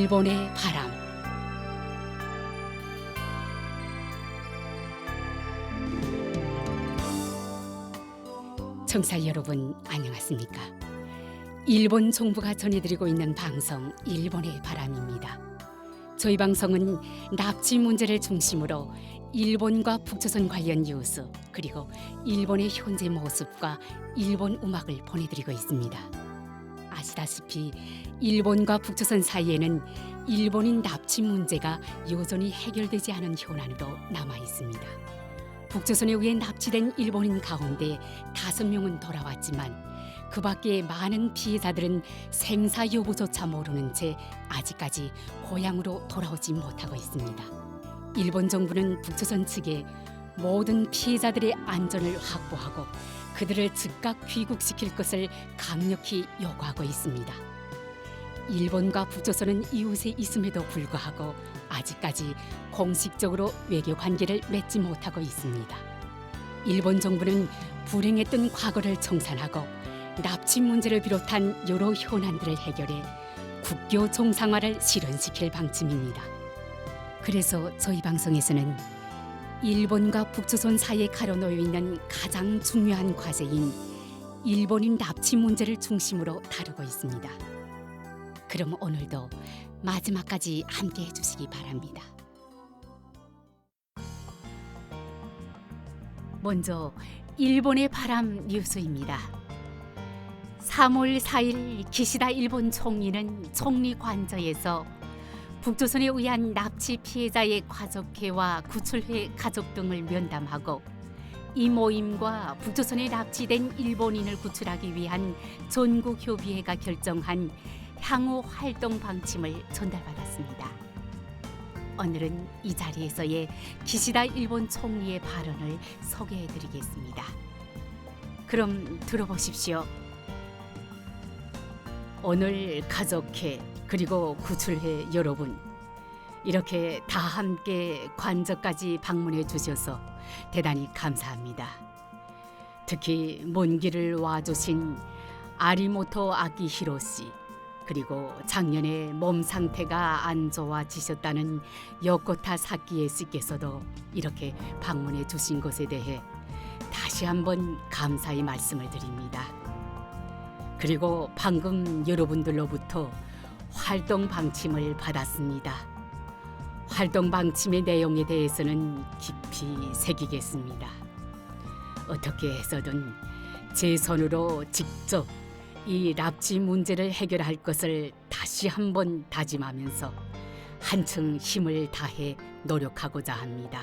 일본의 바람. 청취자 여러분 안녕하십니까? 일본 정부가 전해드리고 있는 방송 일본의 바람입니다. 저희 방송은 납치 문제를 중심으로 일본과 북조선 관련 뉴스 그리고 일본의 현재 모습과 일본 음악을 보내드리고 있습니다. 아시다시피 일본과 북조선 사이에는 일본인 납치 문제가 여전히 해결되지 않은 현안으로 남아 있습니다. 북조선에 의해 납치된 일본인 가운데 5명은 돌아왔지만 그 밖에 많은 피해자들은 생사 여부조차 모르는 채 아직까지 고향으로 돌아오지 못하고 있습니다. 일본 정부는 북조선 측에 모든 피해자들의 안전을 확보하고 그들을 즉각 귀국시킬 것을 강력히 요구하고 있습니다. 일본과 북조선은 이웃에 있음에도 불구하고 아직까지 공식적으로 외교 관계를 맺지 못하고 있습니다. 일본 정부는 불행했던 과거를 청산하고 납치 문제를 비롯한 여러 현안들을 해결해 국교 정상화를 실현시킬 방침입니다. 그래서 저희 방송에서는 일본과 북조선 사이에 가려놓여 있는 가장 중요한 과제인 일본인 납치 문제를 중심으로 다루고 있습니다. 그럼 오늘도 마지막까지 함께 해주시기 바랍니다. 먼저 일본의 바람 뉴스입니다. 3월 4일 기시다 일본 총리는 총리관저에서 북조선에 의한 납치 피해자의 가족회와 구출회 가족 등을 면담하고 이 모임과 북조선에 납치된 일본인을 구출하기 위한 전국협의회가 결정한 향후 활동 방침을 전달받았습니다. 오늘은 이 자리에서의 기시다 일본 총리의 발언을 소개해드리겠습니다. 그럼 들어보십시오. 오늘 가족회 그리고 구출회 여러분, 이렇게 다 함께 관저까지 방문해 주셔서 대단히 감사합니다. 특히 먼 길을 와주신 아리모토 아키히로 씨, 그리고 작년에 몸 상태가 안 좋아지셨다는 요코타 사키에 씨께서도 이렇게 방문해 주신 것에 대해 다시 한번 감사의 말씀을 드립니다. 그리고 방금 여러분들로부터 활동 방침을 받았습니다. 활동 방침의 내용에 대해서는 깊이 새기겠습니다. 어떻게 해서든 제 손으로 직접 이 납치 문제를 해결할 것을 다시 한번 다짐하면서 한층 힘을 다해 노력하고자 합니다.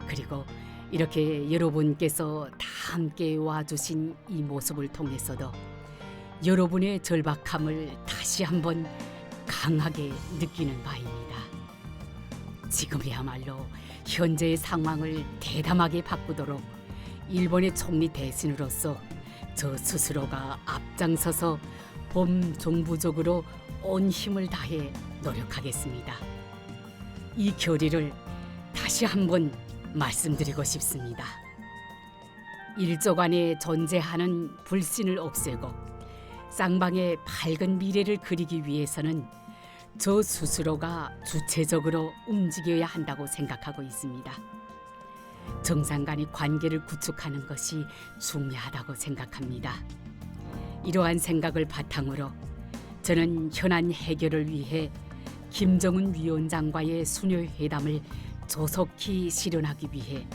그리고 이렇게 여러분께서 다 함께 와주신 이 모습을 통해서도 여러분의 절박함을 다시 한번 강하게 느끼는 바입니다. 지금이야말로 현재의 상황을 대담하게 바꾸도록 일본의 총리 대신으로서 저 스스로가 앞장서서 범정부적으로 온 힘을 다해 노력하겠습니다. 이 결의를 다시 한번 말씀드리고 싶습니다. 일조간에 존재하는 불신을 없애고 쌍방의 밝은 미래를 그리기 위해서는 저 스스로가 주체적으로 움직여야 한다고 생각하고 있습니다. 정상 간의 관계를 구축하는 것이 중요하다고 생각합니다. 이러한 생각을 바탕으로 저는 현안 해결을 위해 김정은 위원장과의 수녀회담을 조속히 실현하기 위해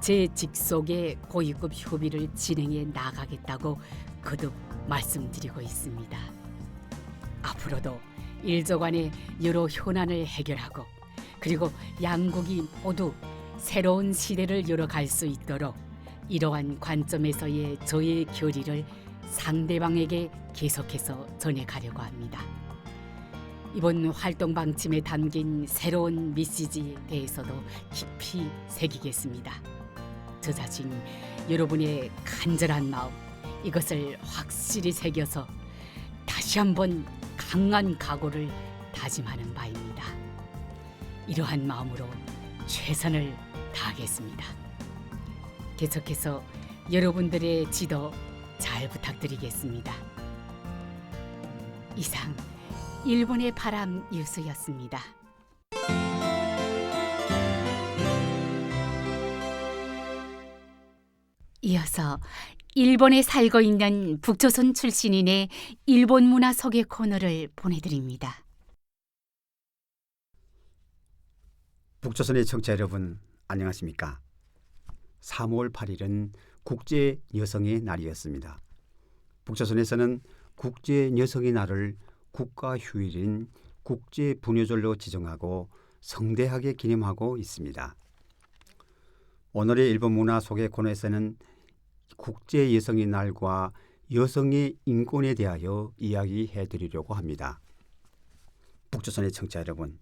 제 직속의 고위급 협의를 진행해 나가겠다고 거듭 말씀드리고 있습니다. 앞으로도 일조간의 여러 현안을 해결하고 그리고 양국이 모두 새로운 시대를 열어갈 수 있도록 이러한 관점에서의 저의 결의를 상대방에게 계속해서 전해가려고 합니다. 이번 활동 방침에 담긴 새로운 메시지에 대해서도 깊이 새기겠습니다. 저 자신 여러분의 간절한 마음, 이것을 확실히 새겨서 다시 한번 강한 각오를 다짐하는 바입니다. 이러한 마음으로 최선을 다하겠습니다. 계속해서 여러분들의 지도 잘 부탁드리겠습니다. 이상 일본의 바람 뉴스였습니다. 이어서 일본에 살고 있는 북조선 출신인의 일본 문화 소개 코너를 보내드립니다. 북조선의 청취자 여러분, 안녕하십니까? 3월 8일은 국제 여성의 날이었습니다. 북조선에서는 국제 여성의 날을 국가 휴일인 국제 분여절로 지정하고 성대하게 기념하고 있습니다. 오늘의 일본 문화 소개 코너에서는 국제 여성의 날과 여성의 인권에 대하여 이야기해 드리려고 합니다. 북조선의 청취자 여러분,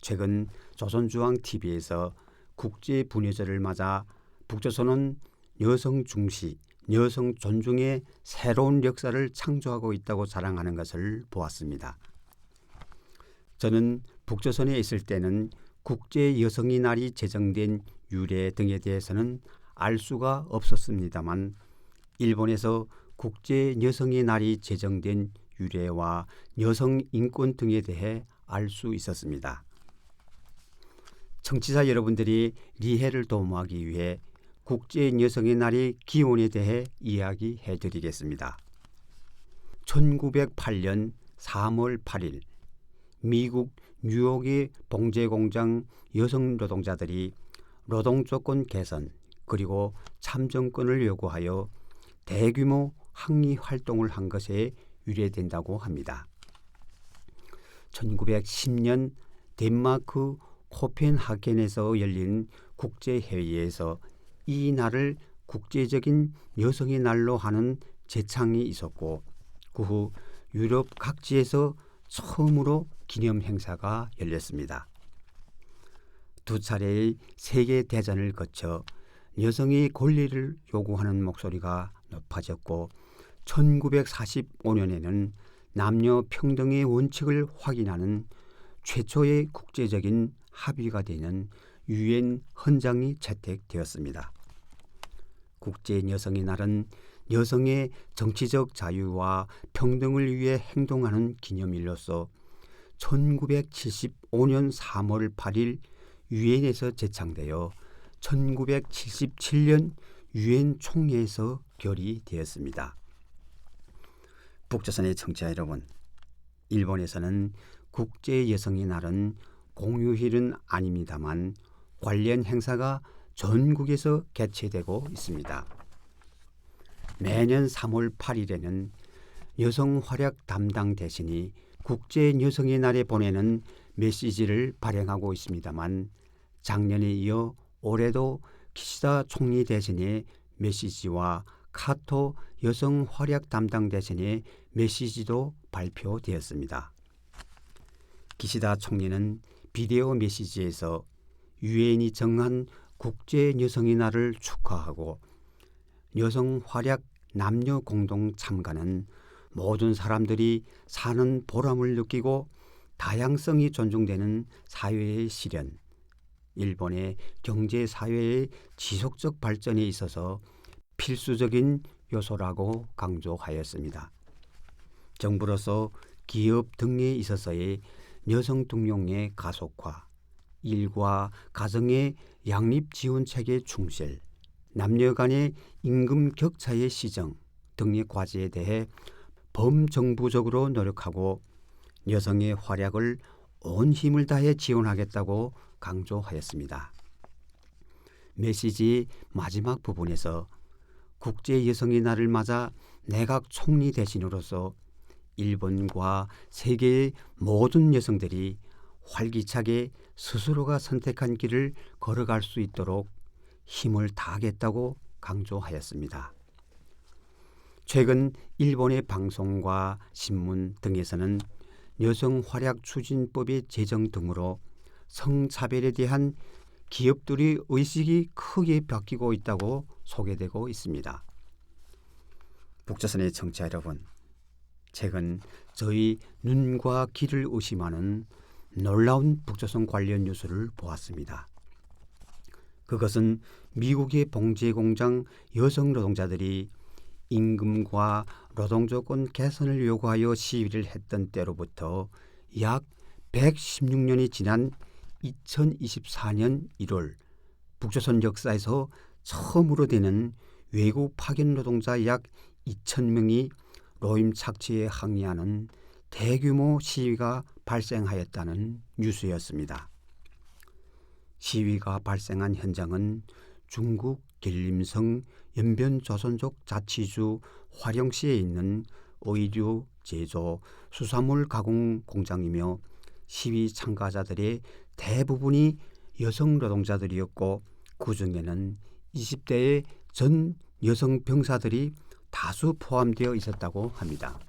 최근 조선중앙TV에서 국제 분여절을 맞아 북조선은 여성 중시, 여성 존중의 새로운 역사를 창조하고 있다고 자랑하는 것을 보았습니다. 저는 북조선에 있을 때는 국제 여성의 날이 제정된 유래 등에 대해서는 알 수가 없었습니다만, 일본에서 국제 여성의 날이 제정된 유래와 여성 인권 등에 대해 알 수 있었습니다. 청취자 여러분들이 이해를 도모하기 위해 국제 여성의 날의 기원에 대해 이야기해 드리겠습니다. 1908년 3월 8일 미국 뉴욕의 봉제 공장 여성 노동자들이 노동 조건 개선 그리고 참정권을 요구하여 대규모 항의 활동을 한 것에 유래된다고 합니다. 1910년 덴마크 코펜하겐에서 열린 국제회의에서 이 날을 국제적인 여성의 날로 하는 제창이 있었고, 그 후 유럽 각지에서 처음으로 기념 행사가 열렸습니다. 두 차례의 세계 대전을 거쳐 여성의 권리를 요구하는 목소리가 높아졌고, 1945년에는 남녀 평등의 원칙을 확인하는 최초의 국제적인 합의가 되는 유엔 헌장이 채택되었습니다. 국제 여성의 날은 여성의 정치적 자유와 평등을 위해 행동하는 기념일로서 1975년 3월 8일 유엔에서 제창되어 1977년 유엔 총회에서 결의되었습니다. 북조선의 청취자 여러분, 일본에서는 국제 여성의 날은 공휴일은 아닙니다만 관련 행사가 전국에서 개최되고 있습니다. 매년 3월 8일에는 여성 활약 담당 대신이 국제 여성의 날에 보내는 메시지를 발행하고 있습니다만, 작년에 이어 올해도 기시다 총리 대신의 메시지와 카토 여성 활약 담당 대신의 메시지도 발표되었습니다. 기시다 총리는 비디오 메시지에서 유엔이 정한 국제 여성의 날을 축하하고, 여성 활약 남녀 공동 참가는 모든 사람들이 사는 보람을 느끼고 다양성이 존중되는 사회의 실현, 일본의 경제 사회의 지속적 발전에 있어서 필수적인 요소라고 강조하였습니다. 정부로서 기업 등에 있어서의 여성 등용의 가속화, 일과 가정의 양립 지원 체계 충실, 남녀 간의 임금 격차의 시정 등의 과제에 대해 범정부적으로 노력하고 여성의 활약을 온 힘을 다해 지원하겠다고 강조하였습니다. 메시지 마지막 부분에서 국제 여성의 날을 맞아 내각 총리 대신으로서 일본과 세계의 모든 여성들이 활기차게 스스로가 선택한 길을 걸어갈 수 있도록 힘을 다하겠다고 강조하였습니다. 최근 일본의 방송과 신문 등에서는 여성 활약 추진법의 제정 등으로 성차별에 대한 기업들의 의식이 크게 바뀌고 있다고 소개되고 있습니다. 북조선의 청취자 여러분, 최근 저희 눈과 귀를 의심하는 놀라운 북조선 관련 뉴스를 보았습니다. 그것은 미국의 봉제 공장 여성 노동자들이 임금과 노동조건 개선을 요구하여 시위를 했던 때로부터 약 116년이 지난 2024년 1월 북조선 역사에서 처음으로 되는 외국 파견 노동자 약 2,000명이 노임 착취에 항의하는 대규모 시위가 발생하였다는 뉴스였습니다. 시위가 발생한 현장은 중국 길림성 연변조선족 자치주 화령시에 있는 의류 제조 수산물 가공 공장이며 시위 참가자들의 대부분이 여성 노동자들이었고 그 중에는 20대의 전 여성 병사들이 다수 포함되어 있었다고 합니다.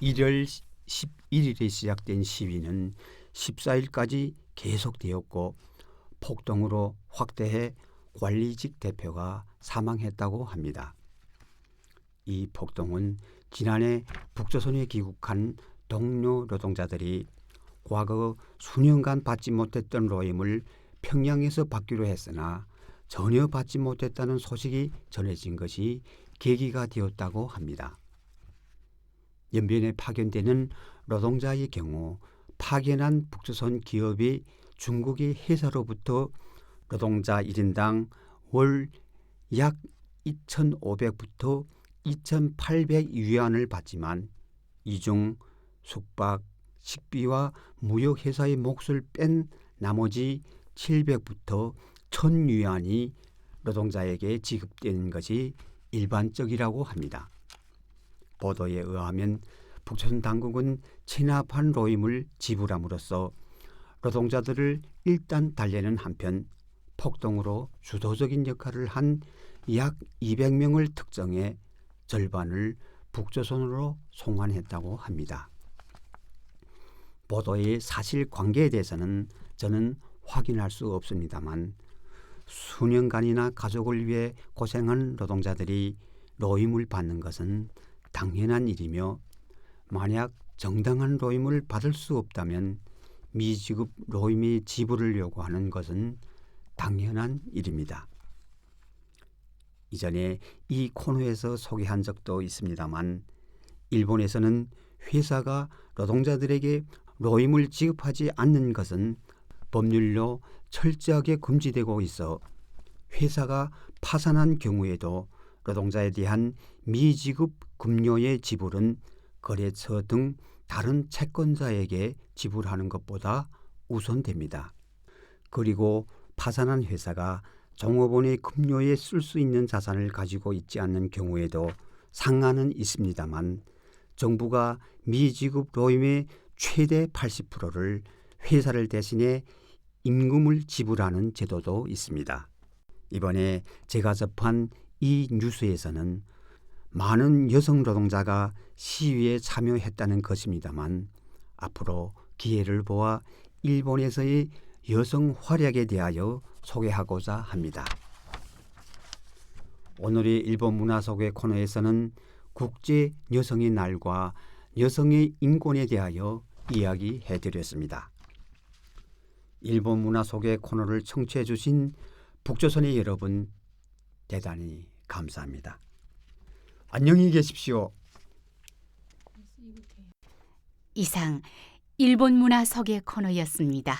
1월 11일에 시작된 시위는 14일까지 계속되었고 폭동으로 확대해 관리직 대표가 사망했다고 합니다. 이 폭동은 지난해 북조선에 귀국한 동료 노동자들이 과거 수년간 받지 못했던 로임을 평양에서 받기로 했으나 전혀 받지 못했다는 소식이 전해진 것이 계기가 되었다고 합니다. 연변에 파견되는 노동자의 경우 파견한 북조선 기업이 중국의 회사로부터 노동자 1인당 월 약 2,500부터 2,800 위안을 받지만 이 중 숙박, 식비와 무역회사의 몫을 뺀 나머지 700부터 1,000 위안이 노동자에게 지급되는 것이 일반적이라고 합니다. 보도에 의하면 북조선 당국은 체납한 로임을 지불함으로써 노동자들을 일단 달래는 한편 폭동으로 주도적인 역할을 한 약 200명을 특정해 절반을 북조선으로 송환했다고 합니다. 보도의 사실관계에 대해서는 저는 확인할 수 없습니다만 수년간이나 가족을 위해 고생한 노동자들이 로임을 받는 것은 당연한 일이며 만약 정당한 로임을 받을 수 없다면 미지급 로임의 지불을 요구하는 것은 당연한 일입니다. 이전에 이 코너에서 소개한 적도 있습니다만 일본에서는 회사가 노동자들에게 로임을 지급하지 않는 것은 법률로 철저하게 금지되고 있어 회사가 파산한 경우에도 노동자에 대한 미지급 급료의 지불은 거래처 등 다른 채권자에게 지불하는 것보다 우선됩니다. 그리고 파산한 회사가 종업원의 급료에 쓸 수 있는 자산을 가지고 있지 않는 경우에도 상한은 있습니다만 정부가 미지급 로임의 최대 80%를 회사를 대신해 임금을 지불하는 제도도 있습니다. 이번에 제가 접한 이 뉴스에서는 많은 여성 노동자가 시위에 참여했다는 것입니다만 앞으로 기회를 보아 일본에서의 여성 활약에 대하여 소개하고자 합니다. 오늘의 일본 문화 소개 코너에서는 국제 여성의 날과 여성의 인권에 대하여 이야기해드렸습니다. 일본 문화 소개 코너를 청취해 주신 북조선의 여러분 대단히 감사합니다. 안녕히 계십시오. 이상 일본 문화 소개 코너였습니다.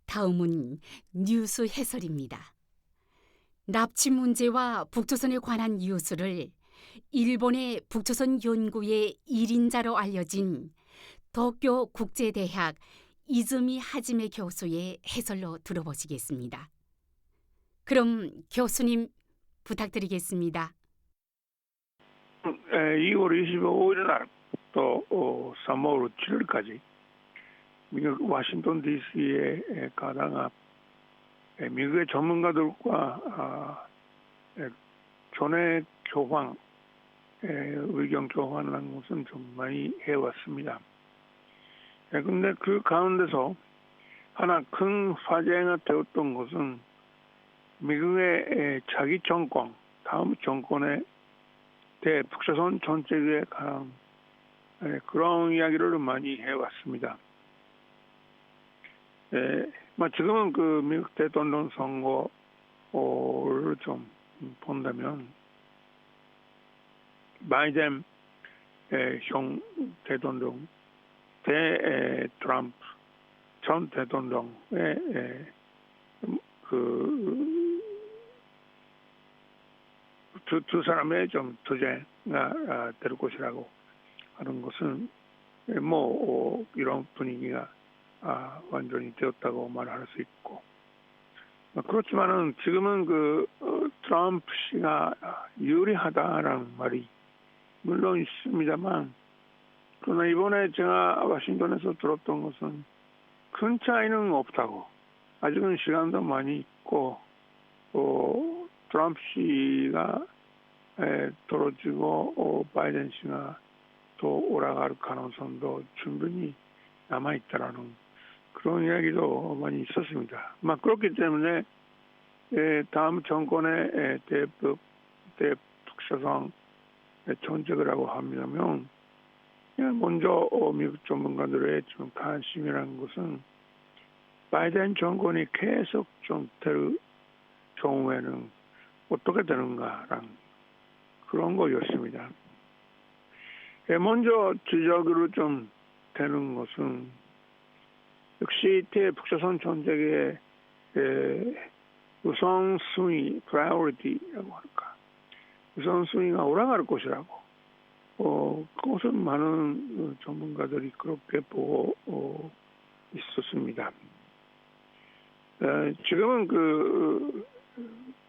다음은 뉴스 해설입니다. 납치 문제와 북조선에 관한 뉴스를 일본의 북조선 연구의 1인자로 알려진 도쿄 국제대학 이즈미 하지메 교수의 해설로 들어보시겠습니다. 그럼 교수님 부탁드리겠습니다. 2월 25일 날부터 3월 7일까지 미국 워싱턴 DC의 가당 앞 미국의 전문가들과 전에 교황 의견 교환한 것은 좀 많이 해왔습니다. 그런데 그 가운데서 하나 큰 화제가 되었던 것은 미국의 자기 정권, 다음 정권의 대북조선 정책에 관한 그런 이야기를 많이 해왔습니다. 지금은 그 미국 대통령 선거를 좀 본다면 바이든 형 대통령 대 트럼프 전 대통령의 두 사람의 좀 투쟁가 될 것이라고 하는 것은 이런 분위기가 완전히 되었다고 말할 수 있고, 그렇지만은 지금은 트럼프 씨가 유리하다라는 말이 물론 있습니다만, 그러나 이번에 제가 워싱턴에서 들었던 것은 큰 차이는 없다고, 아직은 시간도 많이 있고, 트럼프 씨가 떨어지고 바이든 씨가 또 올라갈 가능성도 충분히 남아 있다라는 그런 이야기도 많이 있었습니다. 그렇기 때문에 다음 정권의 대북사상 정책을 하고 하면 먼저 미국 전문가들의 좀 관심이라는 것은 바이든 정권이 계속 좀 될 경우에는 어떻게 되는가라는 그런 거였습니다. 먼저 지적으로 좀 되는 것은 역시 대북사선 정책의 우선순위, priority라고 할까, 우선순위가 올라갈 것이라고. 그것은 많은 전문가들이 그렇게 보고 있었습니다. 지금은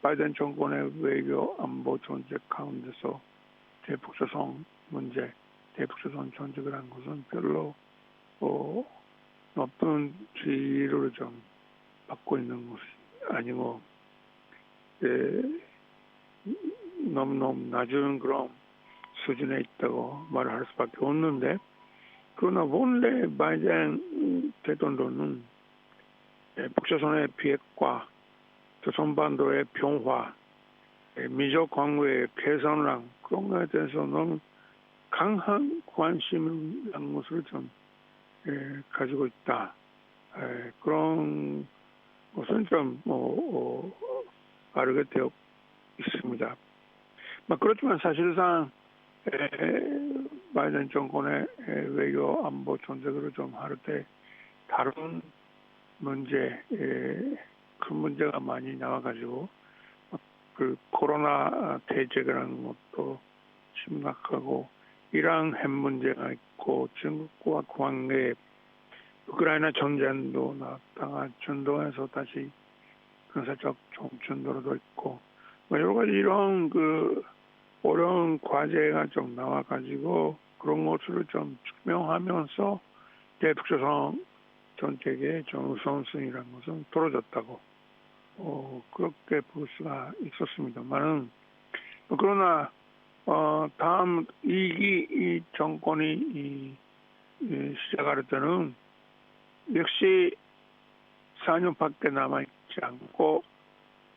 바이든 정권의 외교 안보 정책 가운데서 대북사선 문제, 대북사선 정책을 한 것은 별로 높은 지위를 좀 받고 있는 것이 아니고 너무너무 낮은 그런 수준에 있다고 말을 할 수밖에 없는데, 그러나 원래 바이든 대통령은 북조선의 비핵화, 조선반도의 평화, 미적 관계의 개선랑 그런 것에 대해서 너무 강한 관심을 한 것을 좀 가지고 있다. 그런 것은 좀 알게 되어 있습니다. 그렇지만 사실상 바이든 정권의 외교 안보 정책으로 좀 할 때 다른 문제, 큰 문제가 많이 나와가지고 코로나 대책이라는 것도 심각하고, 이란 핵 문제가 있고, 중국과 관계, 우크라이나 전쟁도 나타나 중동에서 다시 군사적 전도로도 있고, 여러 가지 이런 어려운 과제가 좀 나와가지고 그런 것을 좀 증명하면서 대북조선 정책의 좀 우선순위라는 것은 떨어졌다고 그렇게 볼 수가 있었습니다만은, 그러나 다음 이 정권이 시작할 때는 역시 4년밖에 남아있지 않고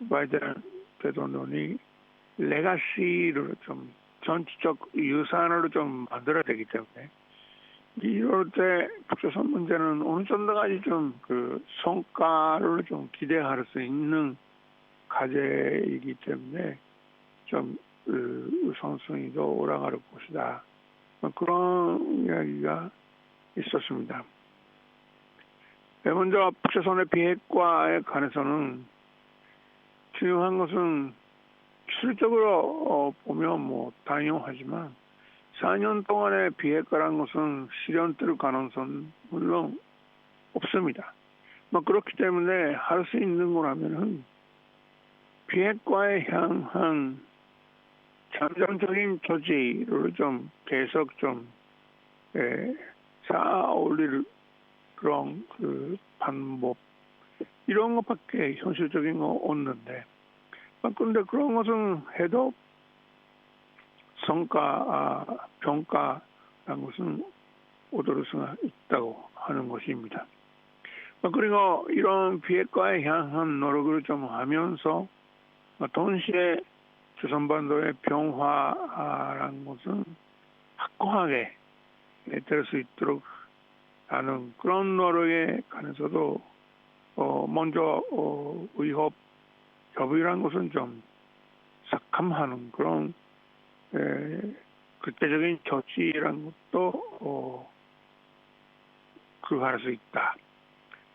바이든 대통령이 레가시를 좀 전체적 유산으로 좀 만들어야 되기 때문에, 이럴 때 북조선 문제는 어느 정도까지 좀 성과를 좀 기대할 수 있는 과제이기 때문에 좀 우선순위도 올라갈 것이다. 그런 이야기가 있었습니다. 먼저 북조선의 비핵화에 관해서는 중요한 것은 실질적으로 보면 당연하지만 4년 동안의 비핵화라는 것은 실현될 가능성은 물론 없습니다. 그렇기 때문에 할 수 있는 거라면은 비핵화에 향한 잠정적인 조치를 좀 계속 좀 쌓아 올릴 그런 방법, 이런 것밖에 현실적인 거 없는데, 그런데 그런 것은 해도 성과, 평가라는 것은 얻을 수가 있다고 하는 것입니다. 그리고 이런 비핵화에 향한 노력을 좀 하면서 동시에 조선반도의 평화라는 것은 확고하게 될 수 있도록 하는 그런 노력에 관해서도 먼저 의협 협의라는 것은 좀 삭감하는 그런 그때적인 조치라는 것도 그할 수 있다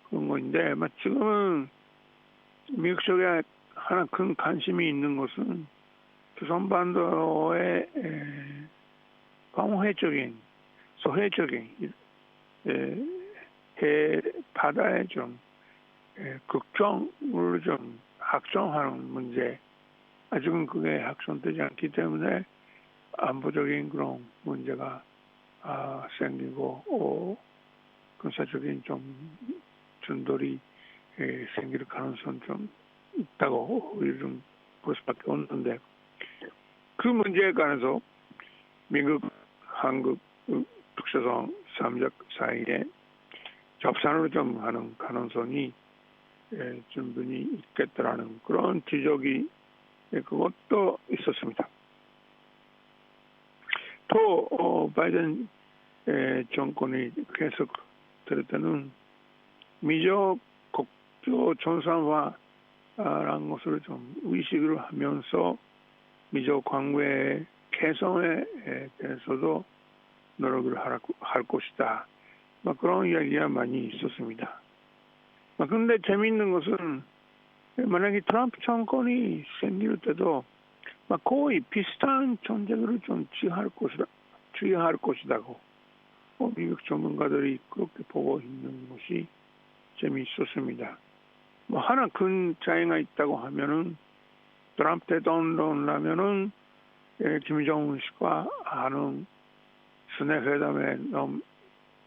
그런 건데, 지금은 미국 쪽에 하나 큰 관심이 있는 것은 조선반도의 방어해적인 소해적인 해 바다에 좀 걱정을 좀 확정하는 문제, 아직은 그게 확정되지 않기 때문에 안보적인 그런 문제가 생기고 군사적인 좀 충돌이 생길 가능성 좀 있다고 좀 볼 수밖에 없는데, 그 문제에 관해서 미국, 한국, 북조선 삼적 사이에 접산을 좀 하는 가능성이 충분히 있겠다라는 그런 지적이 그것도 있었습니다. 또 바이든 정권이 계속 들을 때는 미적 국조 전산화라는 것을 좀 의식을 하면서 미적 관계 개선에 대해서도 노력을 할 것이다. 그런 이야기가 많이 있었습니다. 그런데 재미있는 것은 만약에 트럼프 정권이 생길 때도 거의 비슷한 전쟁을 좀 취할 것이라고 미국 전문가들이 그렇게 보고 있는 것이 재미있었습니다. 하나 큰 차이가 있다고 하면은 트럼프 대통령이라면은 김정은 씨가 하는 순회 회담에 너무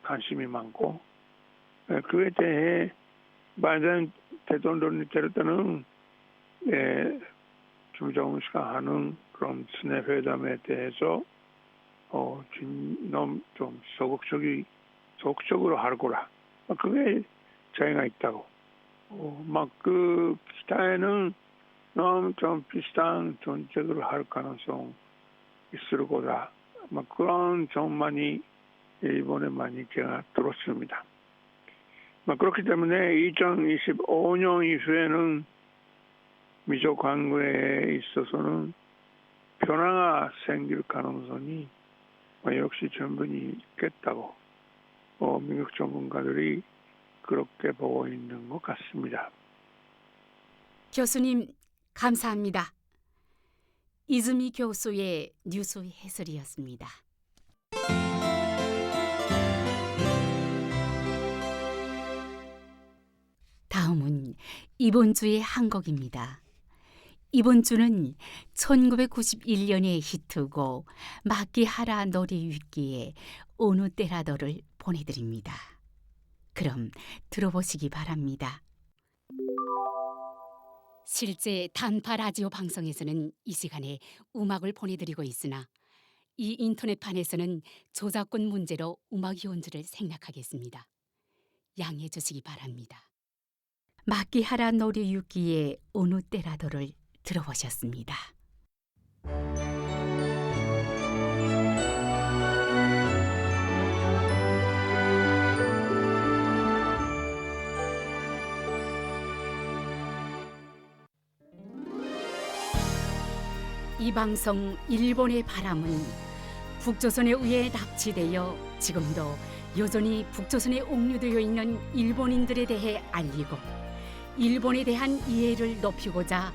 관심이 많고, 그에 대해 바이든 대통령이 될 때는 김정은 씨가 하는 그런 순회 회담에 대해서 너무 좀 소극적으로 할 거라. 그게 차이가 있다고. 그 기타에는 너무 좀 비슷한 정책을 할 가능성 있을 거다. 그런 점만이 이번에 많이 제가 들었습니다. 그렇기 때문에 2025년 이후에는 미적 관계에 있어서는 변화가 생길 가능성이 역시 충분히 있겠다고 미국 전문가들이 그렇게 보고 있는 것 같습니다. 교수님 감사합니다. 이즈미 교수의 뉴스 해설이었습니다. 다음은 이번 주의 한 곡입니다. 이번 주는 1991년의 히트곡 마키하라 노리유키의 어느 때라도를 보내드립니다. 그럼 들어보시기 바랍니다. 실제 단파 라디오 방송에서는 이 시간에 음악을 보내드리고 있으나 이 인터넷판에서는 저작권 문제로 음악 연주를 생략하겠습니다. 양해해 주시기 바랍니다. 마키하라 노리유키의 어느 때라도를 들어보셨습니다. 이 방송 일본의 바람은 북조선에 의해 납치되어 지금도 여전히 북조선에 옥류되어 있는 일본인들에 대해 알리고 일본에 대한 이해를 높이고자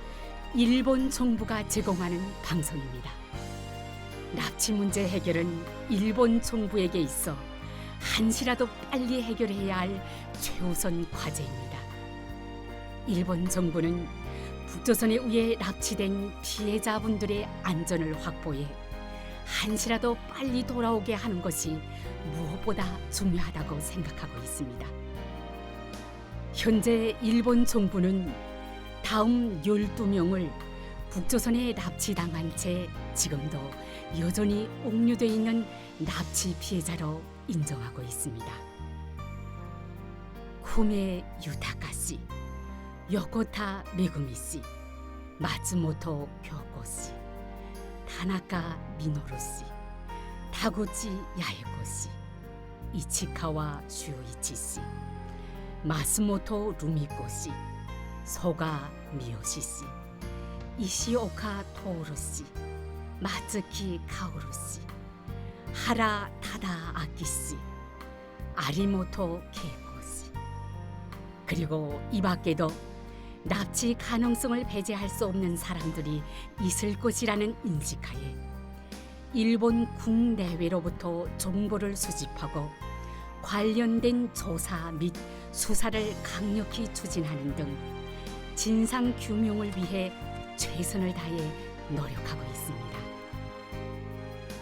일본 정부가 제공하는 방송입니다. 납치 문제 해결은 일본 정부에게 있어 한시라도 빨리 해결해야 할 최우선 과제입니다. 일본 정부는 북조선에 의해 납치된 피해자분들의 안전을 확보해 한시라도 빨리 돌아오게 하는 것이 무엇보다 중요하다고 생각하고 있습니다. 현재 일본 정부는 다음 12명을 북조선에 납치당한 채 지금도 여전히 옥류돼 있는 납치 피해자로 인정하고 있습니다. 쿠메 유타카 씨, 요코타 메구미 씨, 마츠모토 교코 씨, 타나카 미노루 씨, 타구치 야에코 씨, 이치카와 슈이치 씨, 마스모토 루미코 씨, 소가 미요시 씨, 이시오카 토오루 씨, 마츠키 카오루 씨, 하라 타다 아키 씨, 아리모토 케이코 씨. 그리고 이 밖에도 납치 가능성을 배제할 수 없는 사람들이 있을 것이라는 인식하에 일본 국내외로부터 정보를 수집하고 관련된 조사 및 수사를 강력히 추진하는 등 진상 규명을 위해 최선을 다해 노력하고 있습니다.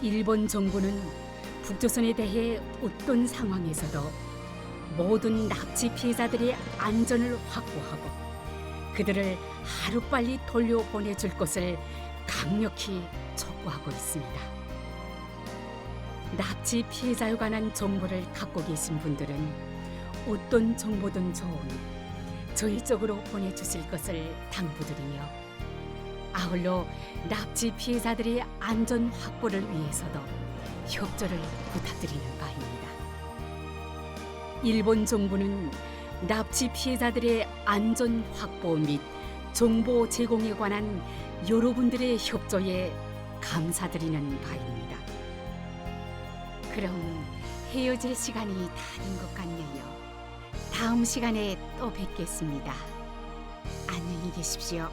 일본 정부는 북조선에 대해 어떤 상황에서도 모든 납치 피해자들의 안전을 확보하고 그들을 하루빨리 돌려보내줄 것을 강력히 촉구하고 있습니다. 납치 피해자에 관한 정보를 갖고 계신 분들은 어떤 정보든 좋으니 저희 쪽으로 보내주실 것을 당부드리며 아울러 납치 피해자들의 안전 확보를 위해서도 협조를 부탁드리는 바입니다. 일본 정부는 납치 피해자들의 안전 확보 및 정보 제공에 관한 여러분들의 협조에 감사드리는 바입니다. 그럼 헤어질 시간이 다 된 것 같네요. 다음 시간에 또 뵙겠습니다. 안녕히 계십시오.